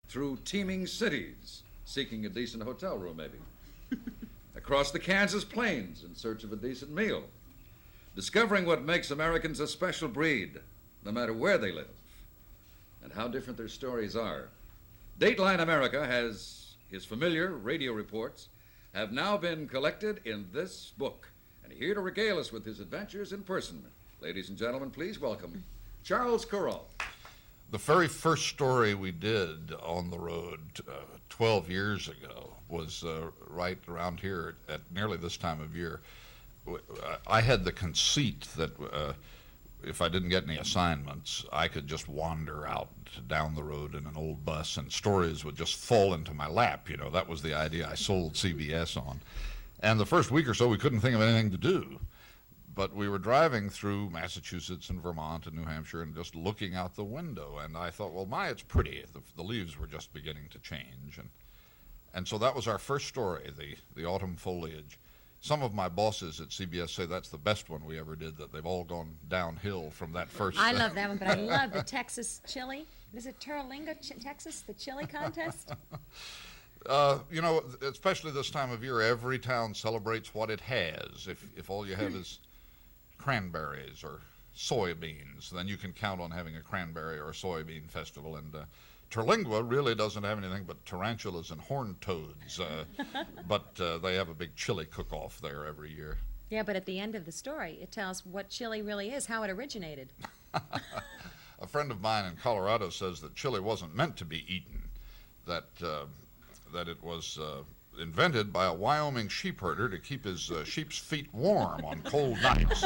through teeming cities, seeking a decent hotel room, maybe. Across the Kansas plains in search of a decent meal. Discovering what makes Americans a special breed, no matter where they live, and how different their stories are. Dateline America has his familiar radio reports have now been collected in this book. And here to regale us with his adventures in person, ladies and gentlemen, please welcome Charles Kuralt. The very first story we did on the road 12 years ago was right around here at nearly this time of year. I had the conceit that if I didn't get any assignments, I could just wander out down the road in an old bus and stories would just fall into my lap. You know, that was the idea I sold CBS on. And the first week or so, we couldn't think of anything to do. But we were driving through Massachusetts and Vermont and New Hampshire and just looking out the window. And I thought, well, it's pretty. The leaves were just beginning to change. And so that was our first story, the autumn foliage. Some of my bosses at CBS say that's the best one we ever did, that they've all gone downhill from that first. I love that one, but I love the Texas chili. Is it Terralinga, Texas, the chili contest? You know, especially this time of year, every town celebrates what it has. If all you have is cranberries or soybeans, then you can count on having a cranberry or a soybean festival. And Terlingua really doesn't have anything but tarantulas and horned toads, but they have a big chili cook-off there every year. Yeah, but at the end of the story, it tells what chili really is, how it originated. A friend of mine in Colorado says that chili wasn't meant to be eaten, that it was invented by a Wyoming sheep herder to keep his sheep's feet warm on cold nights.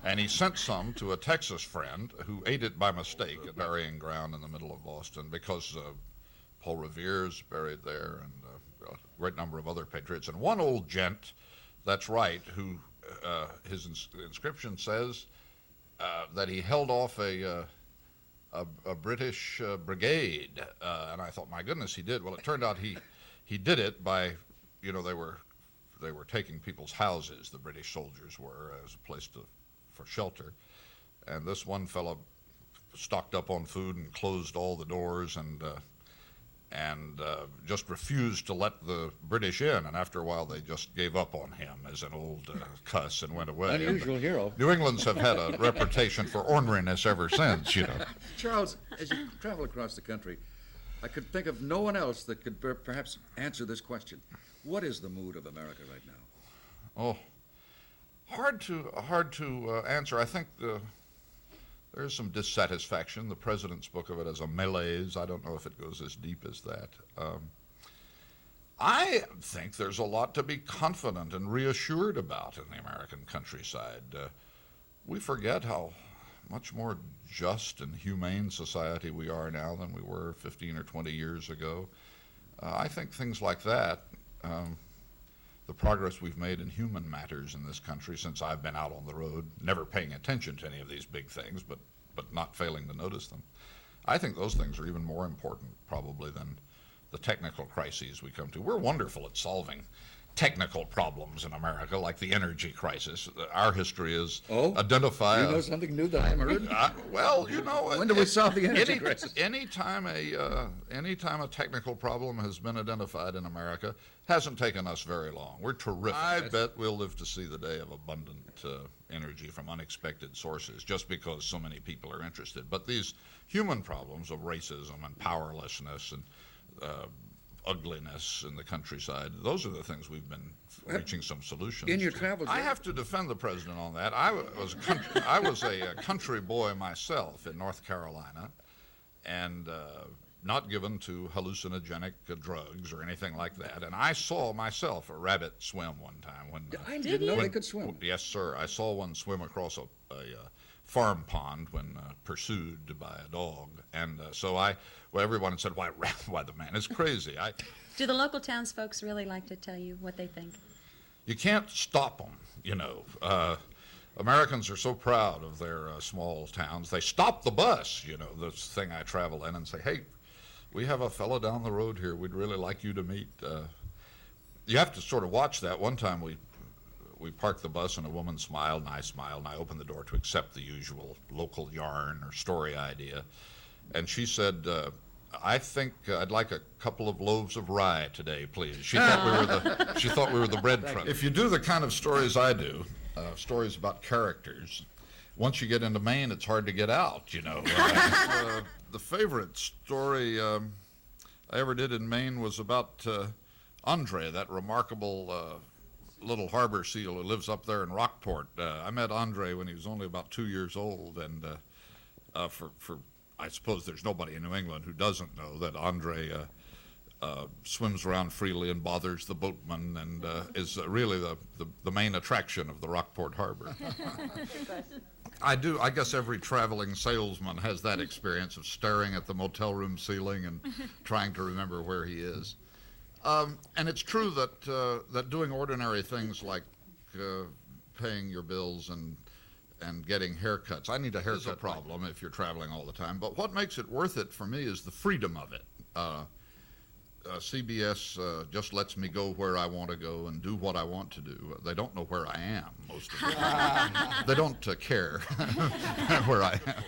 And he sent some to a Texas friend who ate it by mistake at burying ground in the middle of Boston because Paul Revere's buried there and a great number of other patriots. And one old gent, that's right, who his inscription says that he held off a British brigade. And I thought, my goodness, he did. Well, it turned out he did it by, you know, they were taking people's houses, the British soldiers were, as a place for shelter. And this one fellow stocked up on food and closed all the doors and just refused to let the British in. And after a while, they just gave up on him as an old cuss and went away. Unusual hero. New England's have had a reputation for orneriness ever since, you know. Charles, as you travel across the country, I could think of no one else that could perhaps answer this question. What is the mood of America right now? Oh, hard to answer. I think there's some dissatisfaction. The president spoke of it as a malaise. I don't know if it goes as deep as that. I think there's a lot to be confident and reassured about in the American countryside. We forget how much more just and humane society we are now than we were 15 or 20 years ago. I think things like that, the progress we've made in human matters in this country since I've been out on the road, never paying attention to any of these big things, but not failing to notice them. I think those things are even more important probably than the technical crises we come to. We're wonderful at solving technical problems in America, like the energy crisis. Our history is identify. You know something new that I haven't heard? Well, you know. When do we solve the energy crisis? Anytime a technical problem has been identified in America, hasn't taken us very long. We're terrific. I bet we'll live to see the day of abundant energy from unexpected sources, just because so many people are interested. But these human problems of racism and powerlessness and ugliness in the countryside, those are the things we've been reaching some solutions in your to. travels. I have to defend the president on that. I was a country boy myself in North Carolina, and not given to hallucinogenic drugs or anything like that. And I saw myself a rabbit swim one time. I didn't know they could swim. Yes, sir. I saw one swim across a farm pond when pursued by a dog. And everyone said, why, the man is crazy. Do the local townsfolk really like to tell you what they think? You can't stop them, you know. Americans are so proud of their small towns. They stop the bus, you know, this thing I travel in, and say, hey, we have a fellow down the road here we'd really like you to meet. You have to sort of watch that. One time we parked the bus and a woman smiled and I opened the door to accept the usual local yarn or story idea. And she said, I think I'd like a couple of loaves of rye today, please. She thought we were the bread truck. If you do the kind of stories I do, stories about characters, once you get into Maine, it's hard to get out, you know. The favorite story I ever did in Maine was about Andre, that remarkable little harbor seal who lives up there in Rockport. I met Andre when he was only about 2 years old, and I suppose there's nobody in New England who doesn't know that Andre swims around freely and bothers the boatman and is really the main attraction of the Rockport Harbor. I guess every traveling salesman has that experience of staring at the motel room ceiling and trying to remember where he is. And it's true that doing ordinary things like paying your bills and getting haircuts. I need a haircut problem if you're traveling all the time. But what makes it worth it for me is the freedom of it. CBS just lets me go where I want to go and do what I want to do. They don't know where I am most of the time. They don't care where I am.